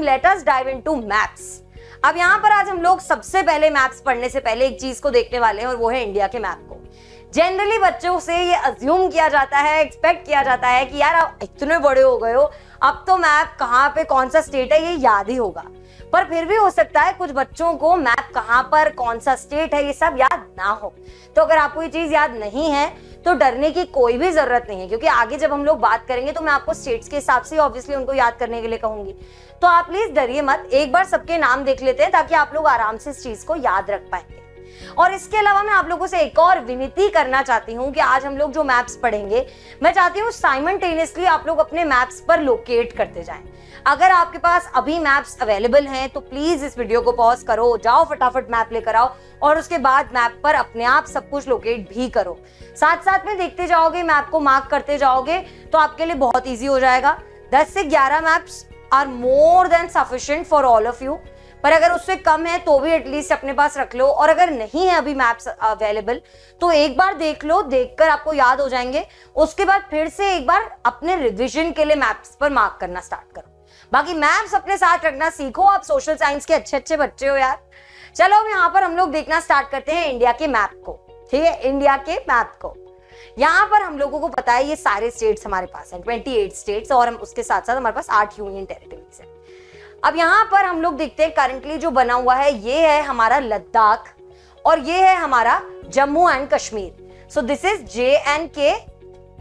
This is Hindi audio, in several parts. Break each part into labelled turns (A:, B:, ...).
A: Let us dive into maps. अब यहाँ पर आज हम लोग सबसे पहले मैप्स पढ़ने से पहले एक चीज को देखने वाले हैं और वो है इंडिया के मैप को। जनरली बच्चों से ये अज्यूम किया जाता है, एक्सपेक्ट किया जाता है कि यार आप इतने बड़े हो गए हो, अब तो मैप कहाँ पे कौन सा स्टेट है ये याद ही होगा। पर फिर भी हो सकता है कुछ बच्चों को मैप कहाँ पर कौन सा स्टेट है ये सब याद ना हो। तो अगर आपको ये चीज याद नहीं है तो डरने की कोई भी जरूरत नहीं है, क्योंकि आगे जब हम लोग बात करेंगे तो मैं आपको स्टेट्स के हिसाब से ऑब्वियसली उनको याद करने के लिए कहूंगी। तो आप प्लीज डरिए मत, एक बार सबके नाम देख लेते हैं ताकि आप लोग आराम से इस चीज को याद रख पाएंगे। और इसके अलावा मैं आप लोगों से एक और विनती करना चाहती हूँ कि आज हम लोग जो मैप्स पढ़ेंगे, मैं चाहती हूँ साइमल्टेनियसली आप लोग अपने मैप्स पर लोकेट करते जाएं। अगर आपके पास अभी मैप्स अवेलेबल हैं तो प्लीज इस वीडियो को पॉज करो, जाओ फटाफट मैप लेकर आओ और उसके बाद मैप पर अपने आप सब कुछ लोकेट भी करो। साथ साथ में देखते जाओगे, मैप को मार्क करते जाओगे तो आपके लिए बहुत ईजी हो जाएगा। 10 से 11 maps are more than sufficient for all of you. पर अगर उससे कम है तो भी एटलीस्ट अपने पास रख लो, और अगर नहीं है अभी मैप्स अवेलेबल तो एक बार देख लो, देखकर आपको याद हो जाएंगे। उसके बाद फिर से एक बार अपने रिवीजन के लिए मैप्स पर मार्क करना स्टार्ट करो। बाकी मैप्स अपने साथ रखना सीखो, आप सोशल साइंस के अच्छे अच्छे बच्चे हो यार। चलो अब यहाँ पर हम लोग देखना स्टार्ट करते हैं इंडिया के मैप को। ठीक है, इंडिया के मैप को यहाँ पर हम लोगों को पता है ये सारे स्टेट्स हमारे पास हैं, 28 स्टेट्स, और हम उसके साथ साथ हमारे पास 8 यूनियन टेरिटरीज है। अब यहाँ पर हम लोग देखते हैं करंटली जो बना हुआ है ये है हमारा लद्दाख और ये है हमारा Jammu and Kashmir. So this is JNK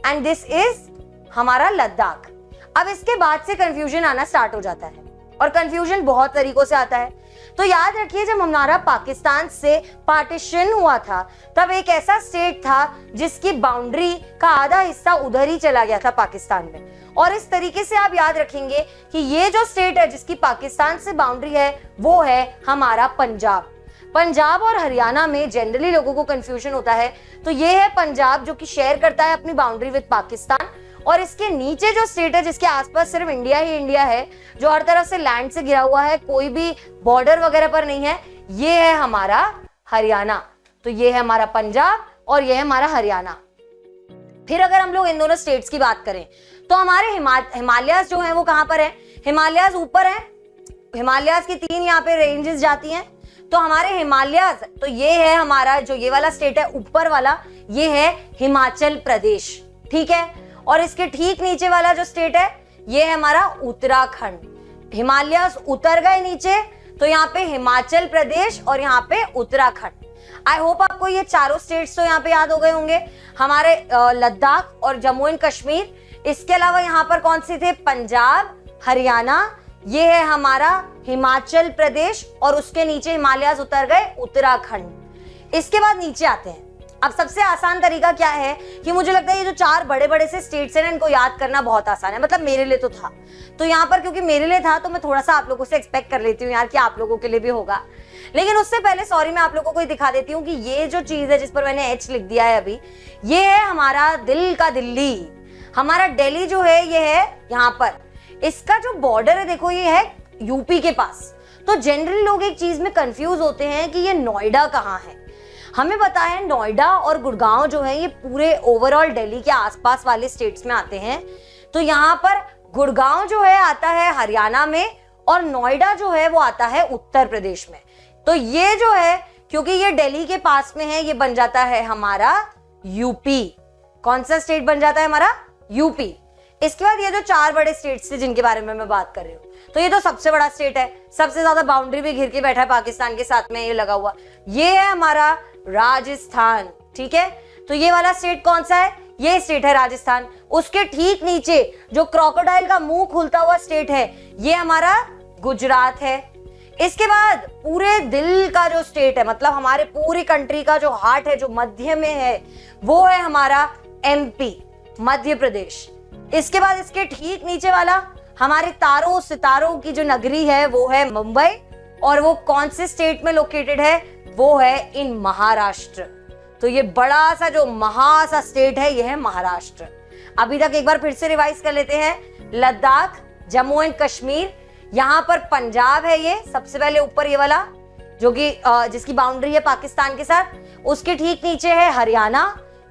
A: and this is हमारा लद्दाख। अब इसके बाद से कंफ्यूजन आना स्टार्ट हो जाता है, और कंफ्यूजन बहुत तरीकों से आता है। तो याद रखिए, जब हमारा पाकिस्तान से पार्टीशन हुआ था तब एक ऐसा स्टेट था जिसकी बाउंड्री का आधा हिस्सा उधर ही चला गया था पाकिस्तान में। और इस तरीके से आप याद रखेंगे कि ये जो स्टेट है जिसकी पाकिस्तान से बाउंड्री है वो है हमारा पंजाब। पंजाब और हरियाणा में जनरली लोगों को कंफ्यूजन होता है। तो ये है पंजाब जो कि शेयर करता है अपनी बाउंड्री विद पाकिस्तान, और इसके नीचे जो स्टेट है जिसके आसपास सिर्फ इंडिया ही इंडिया है, जो हर तरफ से लैंड से घिरा हुआ है, कोई भी बॉर्डर वगैरह पर नहीं है, ये है हमारा हरियाणा। तो ये है हमारा पंजाब और ये है हमारा हरियाणा। फिर अगर हम लोग इन दोनों स्टेट्स की बात करें तो हमारे हिमालयाज जो है वो कहां पर है? हिमालयाज ऊपर है। हिमालयाज की 3 यहाँ पे रेंजेस जाती हैं। तो हमारे हिमालयाज, तो ये है हमारा जो ये वाला स्टेट है ऊपर वाला, ये है हिमाचल प्रदेश। ठीक है, और इसके ठीक नीचे वाला जो स्टेट है ये है हमारा उत्तराखंड। हिमालयाज उतर गए नीचे तो यहाँ पे हिमाचल प्रदेश और यहाँ पे उत्तराखंड। आई होप आपको ये चारों स्टेट्स तो यहाँ पे याद हो गए होंगे, हमारे लद्दाख और जम्मू एंड कश्मीर। इसके अलावा यहाँ पर कौन से थे? पंजाब, हरियाणा, ये है हमारा हिमाचल प्रदेश, और उसके नीचे हिमालयाज उतर गए उत्तराखंड। इसके बाद नीचे आते हैं। अब सबसे आसान तरीका क्या है कि मुझे लगता है ये जो 4 बड़े बड़े से स्टेट्स हैं ना, इनको याद करना बहुत आसान है। मतलब मेरे लिए तो था, तो यहाँ पर क्योंकि मेरे लिए था तो मैं थोड़ा सा आप लोगों से एक्सपेक्ट कर लेती हूँ यार कि आप लोगों के लिए भी होगा। लेकिन उससे पहले सॉरी, मैं आप लोगों को दिखा देती हूँ कि ये जो चीज है जिस पर मैंने H लिख दिया है अभी, ये है हमारा दिल का दिल्ली। हमारा दिल्ली जो है ये है यहाँ पर, इसका जो बॉर्डर है देखो ये है यूपी के पास। तो जनरली लोग एक चीज में कंफ्यूज होते हैं कि ये नोएडा कहाँ है। हमें पता है नोएडा और गुड़गांव जो है ये पूरे ओवरऑल दिल्ली के आसपास वाले स्टेट्स में आते हैं। तो यहाँ पर गुड़गांव जो है आता है हरियाणा में, और नोएडा जो है वो आता है उत्तर प्रदेश में। तो ये जो है क्योंकि ये दिल्ली के पास में है, ये बन जाता है हमारा यूपी। कौन सा स्टेट बन जाता है हमारा? यूपी। इसके बाद ये जो 4 बड़े स्टेट्स थे जिनके बारे में मैं बात कर रही हूँ, तो ये तो सबसे बड़ा स्टेट है, सबसे ज्यादा बाउंड्री भी घिर के बैठा है पाकिस्तान के साथ में, ये लगा हुआ, ये है हमारा राजस्थान। ठीक है, तो ये वाला स्टेट कौन सा है? ये स्टेट है राजस्थान। उसके ठीक नीचे जो क्रोकोडाइल का मुंह खुलता हुआ स्टेट है ये हमारा गुजरात है। इसके बाद पूरे दिल का जो स्टेट है, मतलब हमारे पूरी कंट्री का जो हार्ट है, जो मध्य में है, वो है हमारा MP, मध्य प्रदेश। इसके बाद इसके ठीक नीचे वाला हमारे तारों सितारों की जो नगरी है वो है मुंबई, और वो कौन से स्टेट में लोकेटेड है? वो है इन महाराष्ट्र। तो ये बड़ा सा जो सा स्टेट है ये है महाराष्ट्र। अभी तक एक बार फिर से रिवाइज कर लेते हैं। लद्दाख, जम्मू एंड कश्मीर, यहाँ पर पंजाब है, ये सबसे पहले ऊपर ये वाला जो कि जिसकी बाउंड्री है पाकिस्तान के साथ। उसके ठीक नीचे है हरियाणा।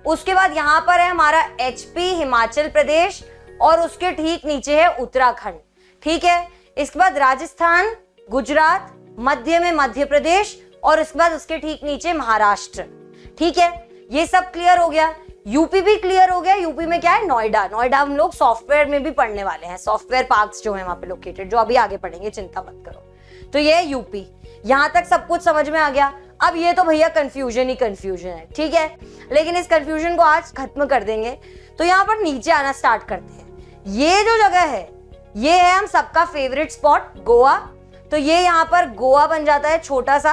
A: उसके बाद यहाँ पर है हमारा HP हिमाचल प्रदेश, और उसके ठीक नीचे है उत्तराखंड। ठीक है, इसके बाद राजस्थान, गुजरात, मध्य में मध्य प्रदेश और उसके बाद उसके ठीक नीचे महाराष्ट्र। ठीक है, ये सब क्लियर हो गया। यूपी भी क्लियर हो गया। यूपी में क्या है? नोएडा। नोएडा हम लोग सॉफ्टवेयर में भी पढ़ने वाले हैं, सॉफ्टवेयर पार्क्स जो है वहां पे लोकेटेड, जो अभी आगे पढ़ेंगे, चिंता मत करो। तो ये यूपी, यहां तक सब कुछ समझ में आ गया। अब ये तो भैया कंफ्यूजन ही कंफ्यूजन है, ठीक है, लेकिन इस कंफ्यूजन को आज खत्म कर देंगे। तो यहाँ पर नीचे आना स्टार्ट करते हैं। ये जो जगह है ये है हम सबका फेवरेट स्पॉट, गोवा। तो ये यहाँ पर गोवा बन जाता है छोटा सा।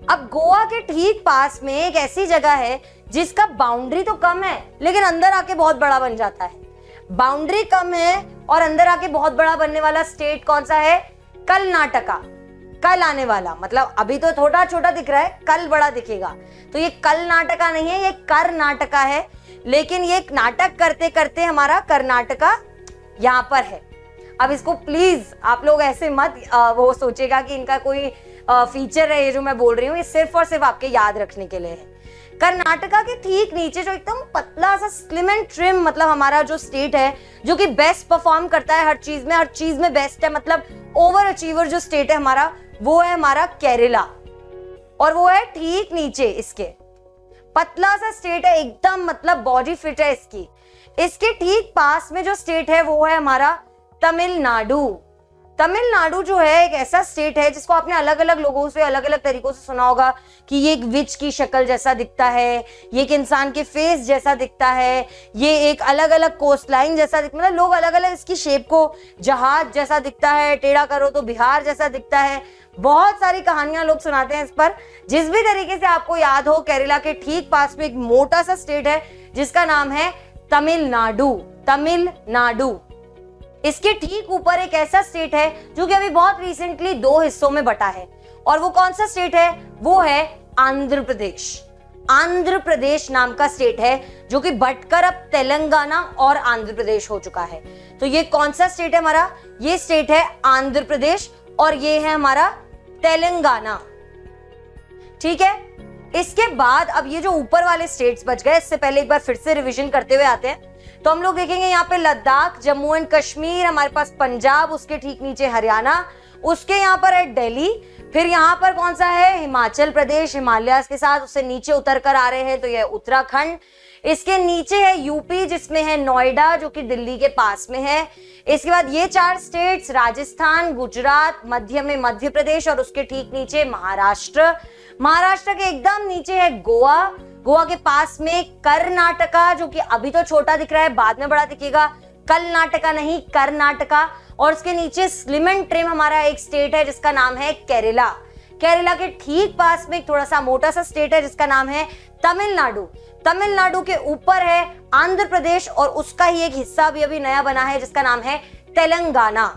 A: अब गोवा के ठीक पास में एक ऐसी जगह है जिसका बाउंड्री तो कम है लेकिन अंदर आके बहुत बड़ा बन जाता है। बाउंड्री कम है और अंदर आके बहुत बड़ा बनने वाला स्टेट कौन सा है? कर्नाटका। कल आने वाला, मतलब अभी तो छोटा छोटा दिख रहा है, कल बड़ा दिखेगा। तो ये कर्नाटका नहीं है, ये कर्नाटका है। लेकिन ये नाटक करते करते हमारा कर्नाटका यहाँ पर है। अब इसको प्लीज आप लोग ऐसे मत वो सोचेगा कि इनका कोई फीचर है ये जो मैं बोल रही हूँ, ये सिर्फ और सिर्फ आपके याद रखने के लिए है। कर्नाटका के ठीक नीचे जो एकदम पतला सा स्लिम एंड ट्रिम, मतलब हमारा जो स्टेट है जो कि बेस्ट परफॉर्म करता है हर चीज में बेस्ट है, मतलब ओवर अचीवर जो स्टेट है हमारा, वो है हमारा केरला। और वो है ठीक नीचे इसके, पतला सा स्टेट है एकदम, मतलब बॉडी फिट है इसकी। इसके ठीक पास में जो स्टेट है वो है हमारा तमिलनाडु। तमिलनाडु जो है एक ऐसा स्टेट है जिसको आपने अलग अलग लोगों से अलग अलग तरीकों से सुना होगा कि ये एक विच की शक्ल जैसा दिखता है, ये एक इंसान के फेस जैसा दिखता है, ये एक अलग अलग कोस्ट लाइन जैसा मतलब लोग अलग अलग इसकी शेप को, जहाज जैसा दिखता है, टेढ़ा करो तो बिहार जैसा दिखता है। बहुत सारी कहानियां लोग सुनाते हैं इस पर। जिस भी तरीके से आपको याद हो, केरला के ठीक पास में एक मोटा सा स्टेट है जिसका नाम है तमिलनाडु। तमिलनाडु, इसके ठीक ऊपर एक ऐसा स्टेट है जो कि अभी बहुत रिसेंटली 2 हिस्सों में बटा है। और वो कौन सा स्टेट है? वो है आंध्र प्रदेश। आंध्र प्रदेश नाम का स्टेट है जो कि बटकर अब तेलंगाना और आंध्र प्रदेश हो चुका है। तो ये कौन सा स्टेट है हमारा? ये स्टेट है आंध्र प्रदेश और ये है हमारा तेलंगाना। ठीक है, इसके बाद अब ये जो ऊपर वाले स्टेट्स बच गए, इससे पहले एक बार फिर से रिवीजन करते हुए आते हैं। तो हम लोग देखेंगे यहाँ पे लद्दाख, जम्मू एंड कश्मीर, हमारे पास पंजाब, उसके ठीक नीचे हरियाणा, उसके यहाँ पर है दिल्ली, फिर यहाँ पर कौन सा है? हिमाचल प्रदेश, हिमालय के साथ उससे नीचे उतर कर आ रहे हैं तो ये उत्तराखंड। इसके नीचे है यूपी जिसमें है नोएडा जो कि दिल्ली के पास में है। इसके बाद ये 4 स्टेट्स राजस्थान, गुजरात, मध्य में मध्य प्रदेश और उसके ठीक नीचे महाराष्ट्र। महाराष्ट्र के एकदम नीचे है गोवा। गोवा के पास में कर्नाटका जो कि अभी तो छोटा दिख रहा है, बाद में बड़ा दिखेगा, कर्नाटका नहीं कर्नाटका। और उसके नीचे स्लिम एंड ट्रिम हमारा एक स्टेट है जिसका नाम है केरला। केरला के ठीक पास में एक थोड़ा सा मोटा सा स्टेट है जिसका नाम है तमिलनाडु। तमिलनाडु के ऊपर है आंध्र प्रदेश और उसका ही एक हिस्सा भी अभी नया बना है जिसका नाम है तेलंगाना।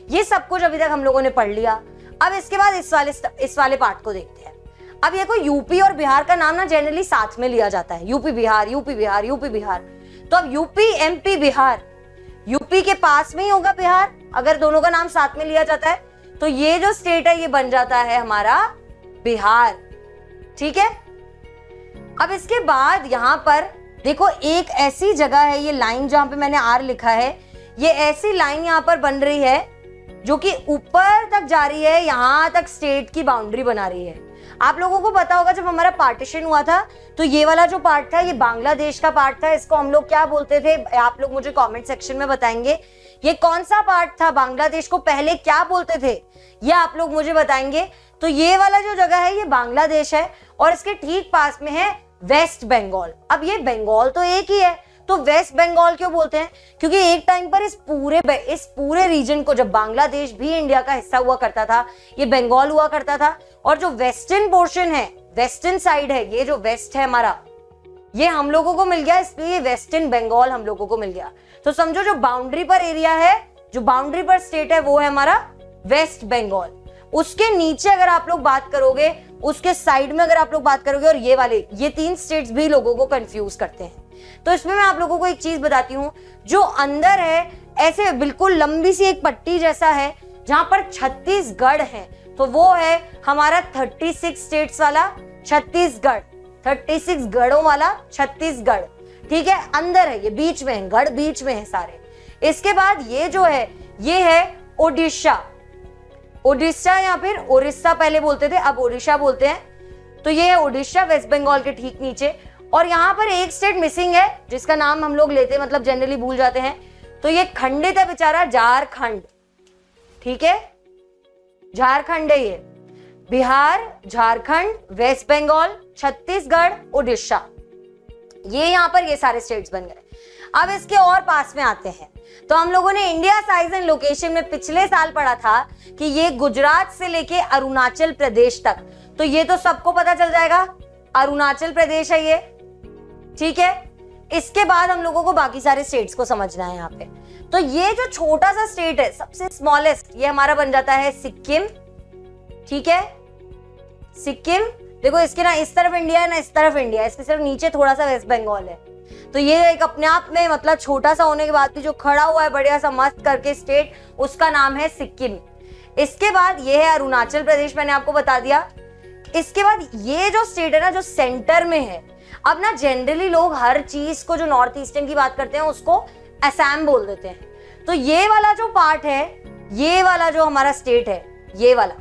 A: ये सब कुछ अभी तक हम लोगों ने पढ़ लिया। अब इसके बाद इस वाले पार्ट को देखते हैं। अब ये कोई यूपी और बिहार का नाम ना जनरली साथ में लिया जाता है, UP Bihar, UP Bihar, UP Bihar. तो अब यूपी, एमपी, बिहार, यूपी के पास में ही होगा बिहार अगर दोनों का नाम साथ में लिया जाता है। तो ये जो स्टेट है ये बन जाता है हमारा बिहार। ठीक है, अब इसके बाद यहां पर देखो एक ऐसी जगह है, ये लाइन जहां पे मैंने आर लिखा है, ये ऐसी लाइन यहां पर बन रही है जो कि ऊपर तक जा रही है, यहां तक स्टेट की बाउंड्री बना रही है। आप लोगों को पता होगा जब हमारा पार्टीशन हुआ था तो ये वाला जो पार्ट था ये बांग्लादेश का पार्ट था। इसको हम लोग क्या बोलते थे? आप लोग मुझे कमेंट सेक्शन में बताएंगे ये कौन सा पार्ट था, बांग्लादेश को पहले क्या बोलते थे, ये आप लोग मुझे बताएंगे। तो ये वाला जो जगह है ये बांग्लादेश है और इसके ठीक पास में है वेस्ट बंगाल। अब ये बंगाल तो एक ही है, तो वेस्ट बंगाल क्यों बोलते हैं? क्योंकि एक टाइम पर इस पूरे रीजन को, जब बांग्लादेश भी इंडिया का हिस्सा हुआ करता था, ये बंगाल हुआ करता था। और जो वेस्टर्न पोर्शन है, वेस्टर्न साइड है, ये जो वेस्ट है हमारा, ये हम लोगों को मिल गया, इसलिए वेस्टर्न बंगाल हम लोगों को मिल गया। तो समझो जो बाउंड्री पर एरिया है, जो बाउंड्री पर स्टेट है वो है हमारा वेस्ट बंगाल। उसके नीचे अगर आप लोग बात करोगे, उसके साइड में अगर आप लोग बात करोगे, और ये 3 स्टेट्स भी लोगों को कंफ्यूज करते हैं। तो इसमें मैं आप लोगों को एक चीज बताती हूँ, जो अंदर है ऐसे बिल्कुल लंबी सी एक पट्टी जैसा है जहां पर छत्तीसगढ़ है, तो वो है हमारा 36 स्टेट्स वाला छत्तीसगढ़, 36 गढ़ों वाला छत्तीसगढ़। ठीक है, अंदर है, ये बीच में है, गढ़ बीच में है सारे। इसके बाद ये जो है ये है ओडिशा, ओडिशा या फिर ओडिशा पहले बोलते थे, अब ओडिशा बोलते हैं। तो ये है ओडिशा, वेस्ट बंगाल के ठीक नीचे। और यहाँ पर एक स्टेट मिसिंग है जिसका नाम हम लोग लेते मतलब जनरली भूल जाते हैं, तो ये खंडित है बेचारा, झारखंड। ठीक है, झारखंड है ये। बिहार, झारखंड, वेस्ट बंगाल, छत्तीसगढ़, ओडिशा, ये यहाँ पर ये सारे स्टेट्स बन गए। अब इसके और पास में आते हैं, तो हम लोगों ने इंडिया साइज एंड लोकेशन में पिछले साल पढ़ा था कि ये गुजरात से लेके अरुणाचल प्रदेश तक, तो ये तो सबको पता चल जाएगा अरुणाचल प्रदेश है ये। ठीक है, इसके बाद हम लोगों को बाकी सारे स्टेट्स को समझना है यहाँ पे। तो ये जो छोटा सा स्टेट है, सबसे स्मॉलेस्ट, ये हमारा बन जाता है सिक्किम। ठीक है, सिक्किम देखो, इसके ना इस तरफ इंडिया है ना इस तरफ इंडिया है, इसके सिर्फ नीचे थोड़ा सा वेस्ट बंगाल है। तो ये एक अपने आप में मतलब छोटा सा होने के बाद भी जो खड़ा हुआ है बढ़िया सा मस्त करके स्टेट, उसका नाम है सिक्किम। इसके बाद ये है अरुणाचल प्रदेश, मैंने आपको बता दिया। इसके बाद ये जो स्टेट है ना जो सेंटर में है, अब ना जनरली लोग हर चीज को जो नॉर्थ ईस्टर्न की बात करते हैं उसको असम बोल देते हैं। तो ये वाला जो पार्ट है, ये वाला जो हमारा स्टेट है, ये वाला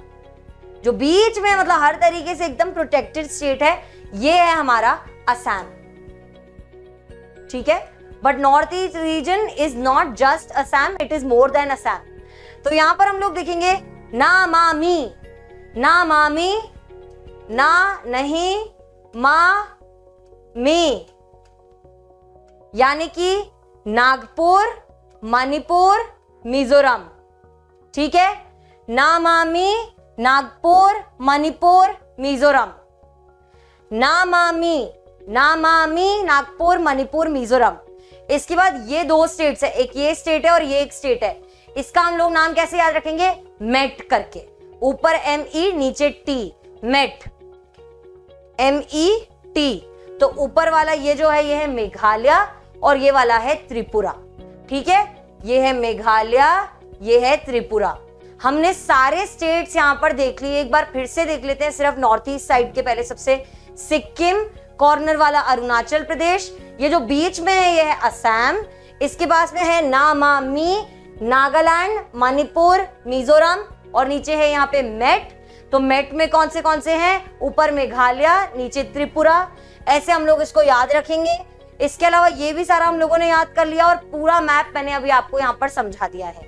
A: जो बीच में मतलब हर तरीके से एकदम प्रोटेक्टेड स्टेट है, ये है हमारा असम। ठीक है, but north east region is not just Assam, it is more than Assam. तो यहां पर हम लोग देखेंगे ना मामी, ना मामी, ना नहीं, मा मी, यानी कि नागपुर, मणिपुर, मिजोरम। ठीक है, नामामी, नागपुर, मणिपुर, मिजोरम, नामामी, नामामी, नागपुर, मणिपुर, मिजोरम। इसके बाद ये दो स्टेट्स है, एक ये स्टेट है और ये एक स्टेट है। इसका हम लोग नाम कैसे याद रखेंगे, मेट करके, ऊपर ME नीचे T, मेट, MET। तो ऊपर वाला ये जो है ये है मेघालय और ये वाला है त्रिपुरा। ठीक है, ये है मेघालय, ये है त्रिपुरा। हमने सारे स्टेट्स यहां पर देख लिए, एक बार फिर से देख लेते हैं सिर्फ नॉर्थ ईस्ट साइड के। पहले सबसे सिक्किम, कॉर्नर वाला अरुणाचल प्रदेश, ये जो बीच में है ये है असम, इसके पास में है नामामी, नागालैंड, मणिपुर, मिजोरम और नीचे है यहाँ पे मेट। तो मेट में कौन से हैं, ऊपर मेघालय, नीचे त्रिपुरा। ऐसे हम लोग इसको याद रखेंगे। इसके अलावा ये भी सारा हम लोगों ने याद कर लिया और पूरा मैप मैंने अभी आपको यहाँ पर समझा दिया है।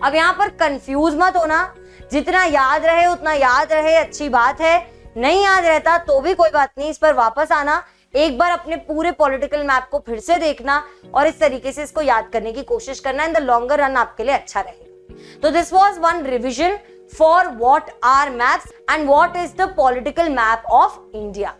A: अब यहाँ पर कंफ्यूज मत होना, जितना याद रहे उतना याद रहे, अच्छी बात है। नहीं याद रहता तो भी कोई बात नहीं, इस पर वापस आना, एक बार अपने पूरे पॉलिटिकल मैप को फिर से देखना और इस तरीके से इसको याद करने की कोशिश करना। इन द लॉन्गर रन आपके लिए अच्छा रहेगा। तो this was one revision for what are maps and what is the political map of India.